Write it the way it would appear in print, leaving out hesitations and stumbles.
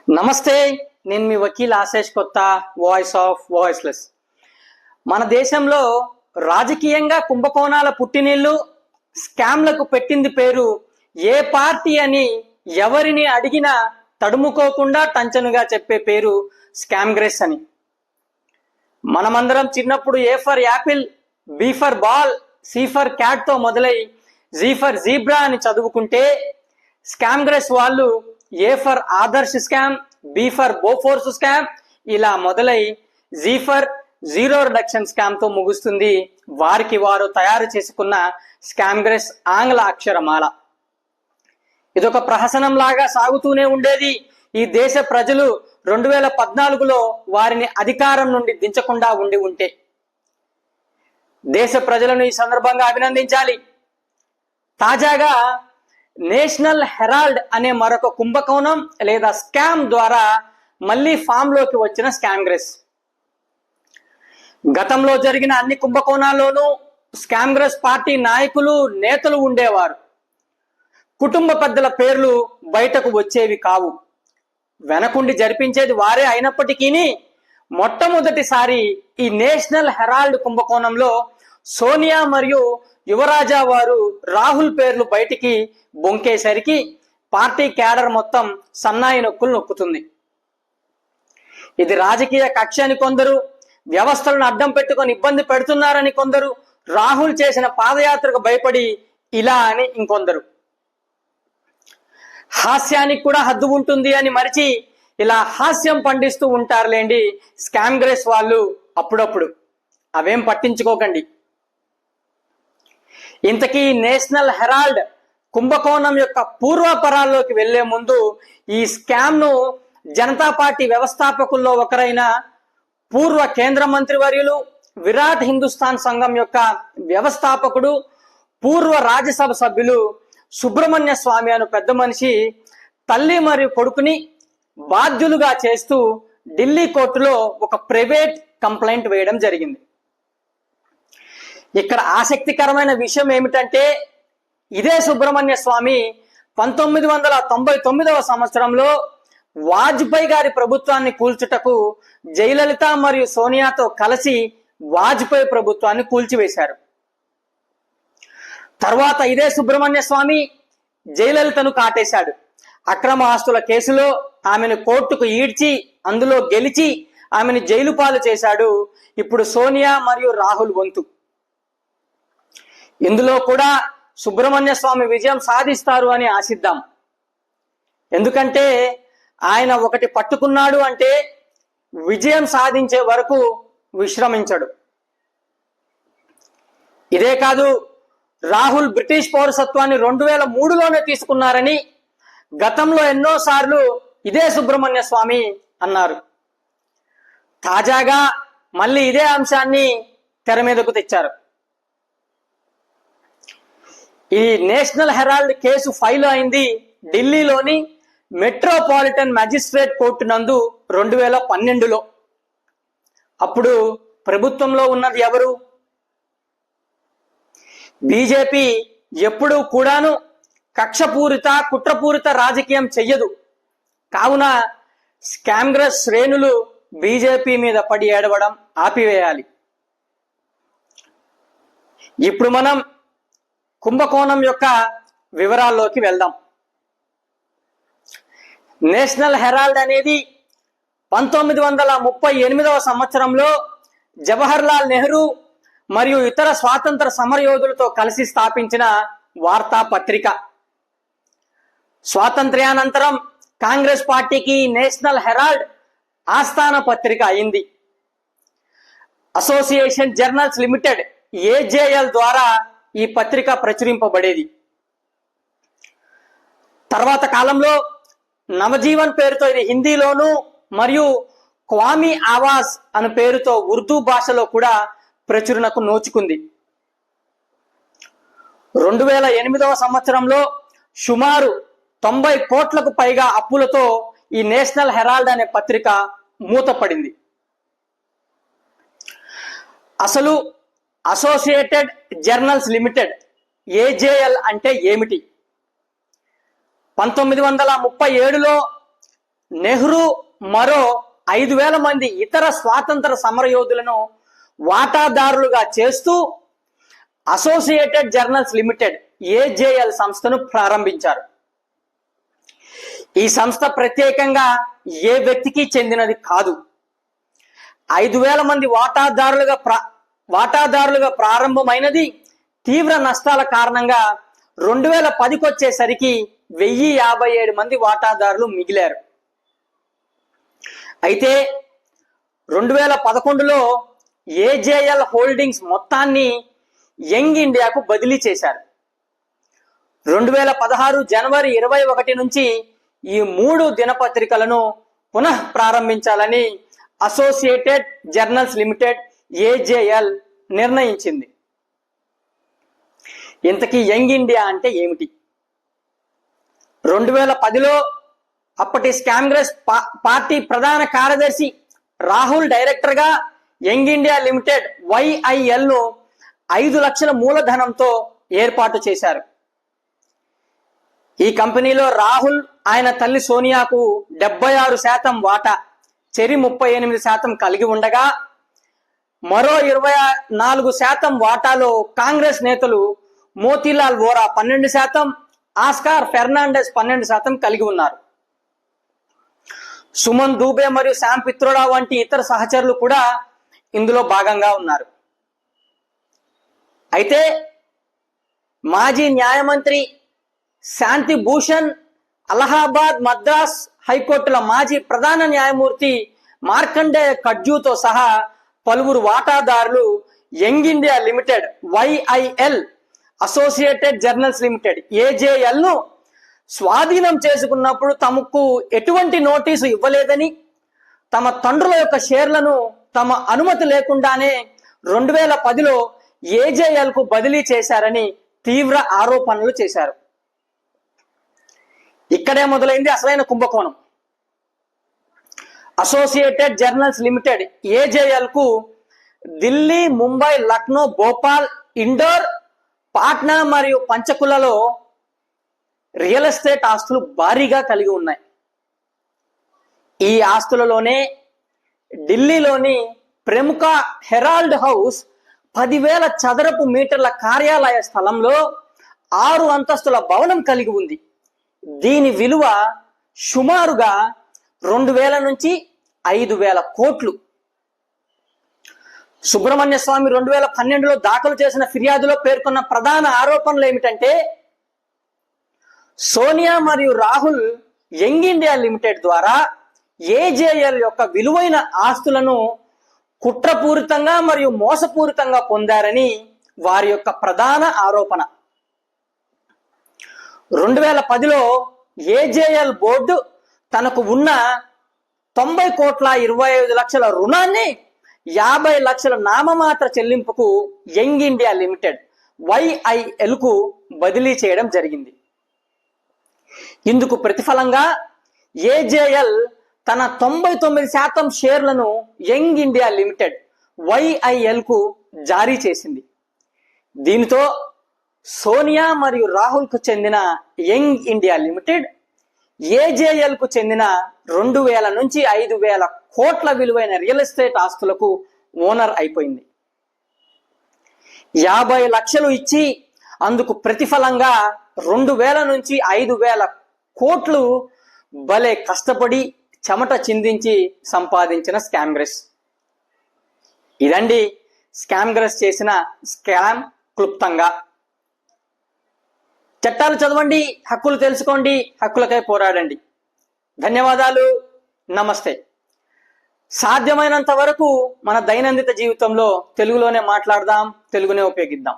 నమస్తే. నేను మీ వకీల్ ఆశేష్ కొత్త, వాయిస్ ఆఫ్ వాయిస్లెస్. మన దేశంలో రాజకీయంగా కుంభకోణాల పుట్టినీళ్లు, స్కామ్లకు పెట్టింది పేరు ఏ పార్టీ అని ఎవరిని అడిగినా తడుముకోకుండా టంచనుగా చెప్పే పేరు స్కామ్గ్రెస్ అని. మనమందరం చిన్నప్పుడు A for apple, B for ball, C for cat తో మొదలై జీ ఫర్ జీబ్రా అని చదువుకుంటే, స్కామ్గ్రెస్ వాళ్ళు A for Adarsh scam, B for Bofors scam ఇలా మొదలై Z for zero reduction scam తో ముగుస్తుంది వారికి వారు తయారు చేసుకున్న స్కామ్గ్రెస్ ఆంగ్ల అక్షరమాల. ఇదొక ప్రహసనం లాగా సాగుతూనే ఉండేది. ఈ దేశ ప్రజలు 2014లో వారిని అధికారం నుండి దించకుండా ఉంటే దేశ ప్రజలను ఈ సందర్భంగా అభినందించాలి. తాజాగా నేషనల్ హెరాల్డ్ అనే మరొక కుంభకోణం లేదా స్కామ్ ద్వారా మళ్ళీ ఫామ్ లోకి వచ్చిన స్కామ్గ్రెస్. గతంలో జరిగిన అన్ని కుంభకోణాల్లోనూ స్కామ్గ్రెస్ పార్టీ నాయకులు, నేతలు ఉండేవారు. కుటుంబ పెద్దల పేర్లు బయటకు వచ్చేవి కావు. వెనకుండి జరిపించేది వారే అయినప్పటికీ మొట్టమొదటిసారి ఈ నేషనల్ హెరాల్డ్ కుంభకోణంలో సోనియా మరియు యువరాజా వారు రాహుల్ పేర్లు బయటికి బొంకేసరికి పార్టీ క్యాడర్ మొత్తం సన్నాయి నొక్కులు నొక్కుతుంది. ఇది రాజకీయ కక్ష అని కొందరు, వ్యవస్థలను అడ్డం పెట్టుకొని ఇబ్బంది పెడుతున్నారని కొందరు, రాహుల్ చేసిన పాదయాత్రకు భయపడి ఇలా అని ఇంకొందరు. హాస్యానికి కూడా హద్దు ఉంటుంది అని మరిచి ఇలా హాస్యం పండిస్తూ ఉంటారులేండి స్కామ్గ్రెస్ వాళ్ళు అప్పుడప్పుడు. అవేం పట్టించుకోకండి. ఇంతకీ నేషనల్ హెరాల్డ్ కుంభకోణం యొక్క పూర్వపరాల్లోకి వెళ్లే ముందు ఈ స్కామ్ ను జనతా పార్టీ వ్యవస్థాపకుల్లో ఒకరైన పూర్వ కేంద్ర మంత్రి వర్యులు, విరాట్ హిందుస్థాన్ సంఘం యొక్క వ్యవస్థాపకుడు, పూర్వ రాజ్యసభ సభ్యులు సుబ్రహ్మణ్య స్వామి అను పెద్ద మనిషి తల్లి మరియు కొడుకుని బాధ్యులుగా చేస్తూ ఢిల్లీ కోర్టులో ఒక ప్రైవేట్ కంప్లైంట్ వేయడం జరిగింది. ఇక్కడ ఆసక్తికరమైన విషయం ఏమిటంటే, ఇదే సుబ్రహ్మణ్య స్వామి 1999వ సంవత్సరంలో వాజ్పేయి గారి ప్రభుత్వాన్ని కూల్చుటకు జయలలిత మరియు సోనియాతో కలిసి వాజ్పేయి ప్రభుత్వాన్ని కూల్చివేశారు. తర్వాత ఇదే సుబ్రహ్మణ్య స్వామి జయలలితను కాటేశాడు. అక్రమ ఆస్తుల కేసులో ఆమెను కోర్టుకు ఈడ్చి అందులో గెలిచి ఆమెను జైలు పాలు చేశాడు. ఇప్పుడు సోనియా మరియు రాహుల్ వంతు. ఇందులో కూడా సుబ్రహ్మణ్య స్వామి విజయం సాధిస్తారు అని ఆశిద్దాం. ఎందుకంటే ఆయన ఒకటి పట్టుకున్నాడు అంటే విజయం సాధించే వరకు విశ్రమించడు. ఇదే కాదు, రాహుల్ బ్రిటిష్ పౌరసత్వాన్ని 2003లోనే తీసుకున్నారని గతంలో ఎన్నోసార్లు ఇదే సుబ్రహ్మణ్య స్వామి అన్నారు. తాజాగా మళ్ళీ ఇదే అంశాన్ని తెర మీదకు తెచ్చారు. ఈ నేషనల్ హెరాల్డ్ కేసు ఫైల్ అయింది ఢిల్లీలోని మెట్రోపాలిటన్ మ్యాజిస్ట్రేట్ కోర్టు నందు 2012లో. అప్పుడు ప్రభుత్వంలో ఉన్నది ఎవరు? బీజేపీ ఎప్పుడూ కూడాను కక్షపూరిత, కుట్రపూరిత రాజకీయం చెయ్యదు. కావున స్కామ్గ్రెస్ శ్రేణులు బీజేపీ మీద పడి ఏడవడం ఆపివేయాలి. ఇప్పుడు మనం కుంభకోణం యొక్క వివరాల్లోకి వెళ్దాం. నేషనల్ హెరాల్డ్ అనేది 1938వ సంవత్సరంలో జవహర్లాల్ నెహ్రూ మరియు ఇతర స్వాతంత్ర సమరయోధులతో కలిసి స్థాపించిన వార్తాపత్రిక. స్వాతంత్ర్యానంతరం కాంగ్రెస్ పార్టీకి నేషనల్ హెరాల్డ్ ఆస్థాన పత్రిక అయింది. అసోసియేషన్ జర్నల్స్ లిమిటెడ్ ఏజేఎల్ ద్వారా ఈ పత్రిక ప్రచురింపబడేది. తర్వాత కాలంలో నవజీవన్ పేరుతో ఇది హిందీలోను మరియు క్వామీ ఆవాజ్ అను పేరుతో ఉర్దూ భాషలో కూడా ప్రచురణకు నోచుకుంది. 2008వ సంవత్సరంలో సుమారు 90 కోట్లకు పైగా అప్పులతో ఈ నేషనల్ హెరాల్డ్ అనే పత్రిక మూతపడింది. అసలు అసోసియేటెడ్ జర్నల్స్ లిమిటెడ్ ఏజేఎల్ అంటే ఏమిటి? 1937లో నెహ్రూ మరో 5,000 మంది ఇతర స్వాతంత్ర సమరయోధులను వాటాదారులుగా చేస్తూ అసోసియేటెడ్ జర్నల్స్ లిమిటెడ్ ఏజేఎల్ సంస్థను ప్రారంభించారు. ఈ సంస్థ ప్రత్యేకంగా ఏ వ్యక్తికి చెందినది కాదు. 5,000 మంది వాటాదారులుగా ప్రారంభమైనది తీవ్ర నష్టాల కారణంగా 2010కి వచ్చేసరికి 1,057 మంది వాటాదారులు మిగిలారు. అయితే 2011లో ఏజేఎల్ హోల్డింగ్స్ మొత్తాన్ని యంగ్ ఇండియాకు బదిలీ చేశారు. 2016 జనవరి 21 నుంచి ఈ 3 దినపత్రికలను పునః ప్రారంభించాలని అసోసియేటెడ్ జర్నల్స్ లిమిటెడ్ ఏజేఎల్ నిర్ణయించింది. ఇంతకీ యంగ్ ఇండియా అంటే ఏమిటి? 2010లో అప్పటి కాంగ్రెస్ పార్టీ ప్రధాన కార్యదర్శి రాహుల్ డైరెక్టర్ గా యంగ్ ఇండియా లిమిటెడ్ వైఐఎల్ ను 5 లక్షల మూలధనంతో ఏర్పాటు చేశారు. ఈ కంపెనీలో రాహుల్, ఆయన తల్లి సోనియాకు 76% వాటా, చెరి 38% కలిగి ఉండగా మరో 24% వాటాలో కాంగ్రెస్ నేతలు మోతీలాల్ వోరా 12%, ఆస్కార్ ఫెర్నాండెస్ 12% కలిగి ఉన్నారు. సుమన్ దూబే మరియు శామ్ పిత్రోడా వంటి ఇతర సహచరులు కూడా ఇందులో భాగంగా ఉన్నారు. అయితే మాజీ న్యాయమంత్రి శాంతి భూషణ్, అలహాబాద్, మద్రాస్ హైకోర్టుల మాజీ ప్రధాన న్యాయమూర్తి మార్కండేయ కడ్జూతో సహా పలువురు వాటాదారులు Young India Limited YIL, Associated Journals Limited AJL ను స్వాధీనం చేసుకున్నప్పుడు తమకు ఎటువంటి నోటీసు ఇవ్వలేదని, తమ తండ్రుల యొక్క షేర్లను తమ అనుమతి లేకుండానే 2010లో ఏజేఎల్ కు బదిలీ చేశారని తీవ్ర ఆరోపణలు చేశారు. ఇక్కడే మొదలైంది అసలైన కుంభకోణం. అసోసియేటెడ్ జర్నల్స్ లిమిటెడ్ ఏజేఎల్ కు ఢిల్లీ, ముంబై, లక్నో, భోపాల్, ఇండోర్, పాట్నా మరియు పంచకులలో రియల్ ఎస్టేట్ ఆస్తులు భారీగా కలిగి ఉన్నాయి. ఈ ఆస్తులలోనే ఢిల్లీలోని ప్రముఖ హెరాల్డ్ హౌస్ 10,000 చదరపు మీటర్ల కార్యాలయ స్థలంలో 6 అంతస్తుల భవనం కలిగి ఉంది. దీని విలువ సుమారుగా 2,000 నుంచి 5,000 కోట్లు. సుబ్రహ్మణ్య స్వామి 2012లో దాఖలు చేసిన ఫిర్యాదులో పేర్కొన్న ప్రధాన ఆరోపణలు ఏమిటంటే, సోనియా మరియు రాహుల్ యంగ్ ఇండియా లిమిటెడ్ ద్వారా ఏజేఎల్ యొక్క విలువైన ఆస్తులను కుట్రపూరితంగా మరియు మోసపూరితంగా పొందారని వారి యొక్క ప్రధాన ఆరోపణ. 2010లో ఏజేఎల్ బోర్డు తనకు ఉన్న 90,25,00,000 రుణాన్ని 50 లక్షల నామమాత్ర చెల్లింపుకు యంగ్ ఇండియా లిమిటెడ్ వైఐఎల్ కు బదిలీ చేయడం జరిగింది. ఇందుకు ప్రతిఫలంగా ఏజేఎల్ తన 99% షేర్లను యంగ్ ఇండియా లిమిటెడ్ వైఐఎల్ కు జారీ చేసింది. దీనితో సోనియా మరియు రాహుల్ కు చెందిన యంగ్ ఇండియా లిమిటెడ్ ఏజేఎల్ కు చెందిన 2,000 నుంచి 5,000 కోట్ల విలువైన రియల్ ఎస్టేట్ ఆస్తులకు ఓనర్ అయిపోయింది. 50 లక్షలు ఇచ్చి అందుకు ప్రతిఫలంగా 2,000 నుంచి 5,000 కోట్లు భలే కష్టపడి చెమట చిందించి సంపాదించిన స్కామ్గ్రెస్. ఇదండి స్కామ్గ్రెస్ చేసిన స్కామ్ క్లుప్తంగా. చట్టాలు చదవండి, హక్కులు తెలుసుకోండి, హక్కులకై పోరాడండి. ధన్యవాదాలు. నమస్తే. సాధ్యమైనంత వరకు మన దైనందిన జీవితంలో తెలుగులోనే మాట్లాడదాం, తెలుగునే ఉపయోగిద్దాం.